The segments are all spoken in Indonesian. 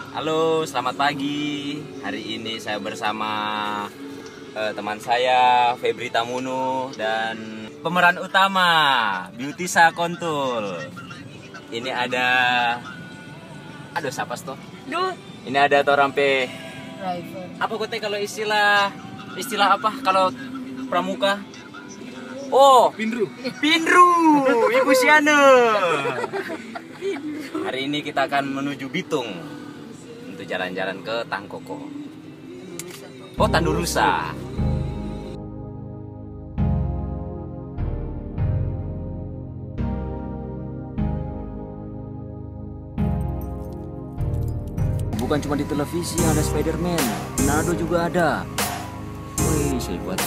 Halo, selamat pagi. Hari ini saya bersama teman saya Febri Tamunu dan pemeran utama Beautisa Kontul. Ini ada, aduh siapa tuh? Ini ada Torampe. Apa kote kalau istilah apa kalau pramuka? Oh, Pindru, Ibu Siana. Hari ini kita akan menuju Bitung untuk jalan-jalan ke Tangkoko. Oh, Tandurusa. Bukan cuma di televisi ada Spider-Man, Nado juga ada. Wih, saya buat.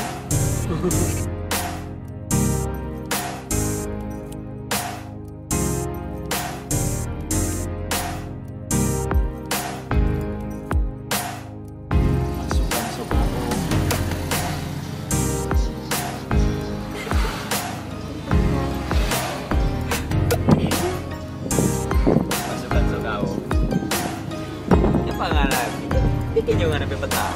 Ini juga ada peta.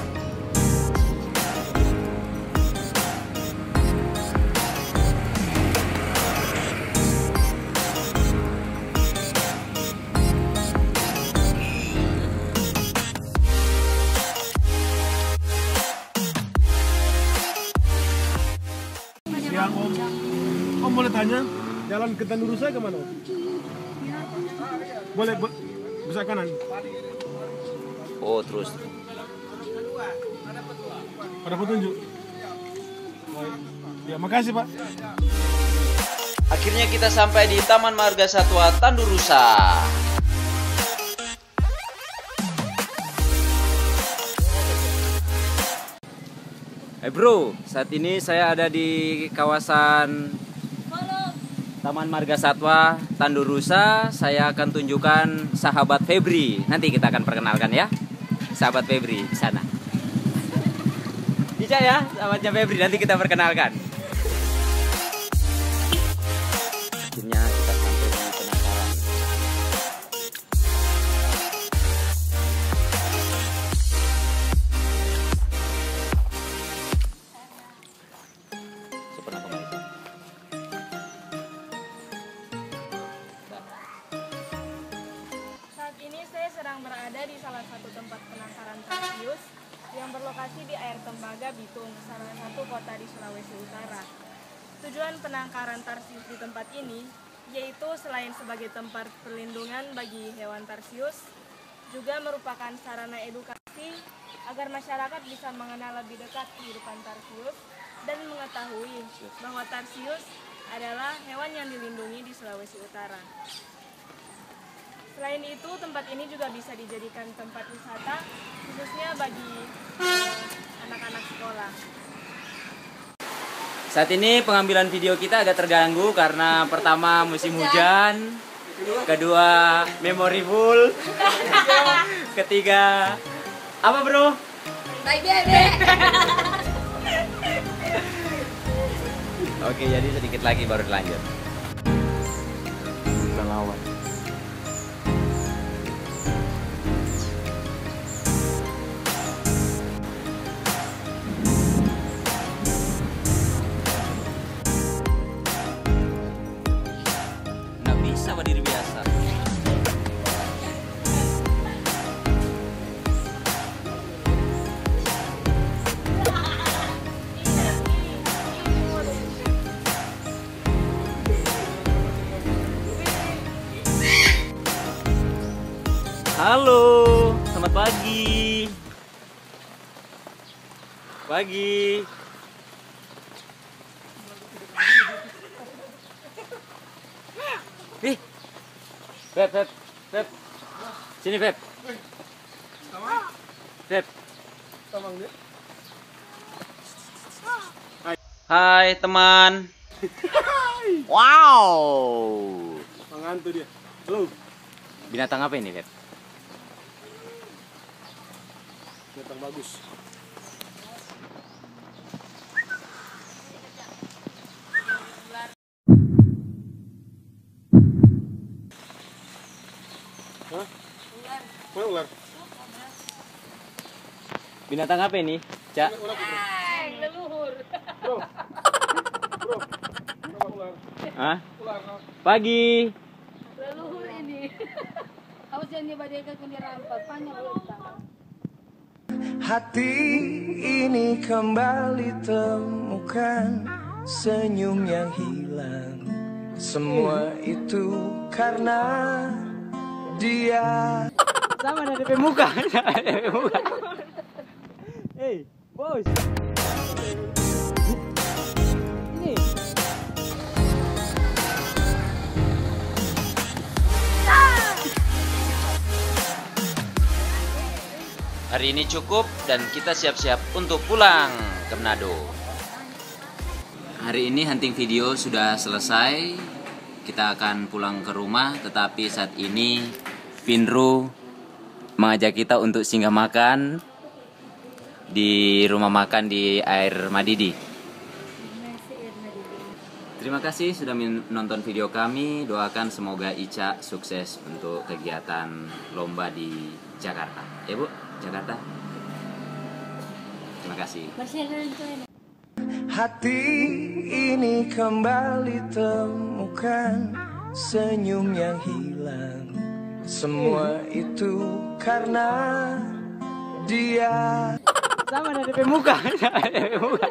Ya, Om boleh tanya, jalan ke Tandurusa kemana? Boleh, bisa kanan. Oh, terus. Ada petunjuk. Ya, makasih Pak. Akhirnya kita sampai di Taman Marga Satwa Tandurusa. Bro, saat ini saya ada di kawasan Taman Marga Satwa Tandurusa. Saya akan tunjukkan sahabat Febri. Nanti kita akan perkenalkan ya. Sahabat Febri di sana. Bisa ya, sahabatnya Febri, nanti kita perkenalkan. Akhirnya kita sampai di penangkaran. Saat ini saya sedang berada di salah satu tempat penangkaran tarsius yang berlokasi di Air Tembaga, Bitung, salah satu kota di Sulawesi Utara. Tujuan penangkaran tarsius di tempat ini yaitu selain sebagai tempat perlindungan bagi hewan tarsius, juga merupakan sarana edukasi agar masyarakat bisa mengenal lebih dekat kehidupan tarsius dan mengetahui bahwa tarsius adalah hewan yang dilindungi di Sulawesi Utara. Selain itu, tempat ini juga bisa dijadikan tempat wisata, khususnya bagi anak-anak sekolah. Saat ini pengambilan video kita agak terganggu karena pertama musim hujan, kedua memory full, ketiga apa bro? Oke, jadi sedikit lagi baru dilanjut. Kita lawan. Sama diri biasa. Halo, selamat pagi. Pagi. Feb. Sini, Feb. Feb. Hai teman. Wow. Mengantuk dia. Halo. Binatang apa ini, Feb? Binatang bagus. Mana ular? Binatang apa ini, Cak? Leluhur. Bro. Bro. Berapa ular? Hah? Ular. Pagi. Leluhur ini. Awas jangan dibadaikan kena rampas. Panjang utang. Hati ini kembali temukan senyum yang hilang. Semua itu karena dia. Sama ada DP muka. DP muka. Hey, bos. Ini. Hari ini cukup dan kita siap-siap untuk pulang ke Manado. Hari ini hunting video sudah selesai. Kita akan pulang ke rumah, tetapi saat ini Pinru mengajak kita untuk singgah makan di rumah makan di Air Madidi. Terima kasih sudah menonton video kami. Doakan semoga Ica sukses untuk kegiatan lomba di Jakarta. Ya Bu, Jakarta. Terima kasih. Hati ini kembali temukan senyum yang hilang. Semua itu karena dia. Sama ada DP muka. DP muka.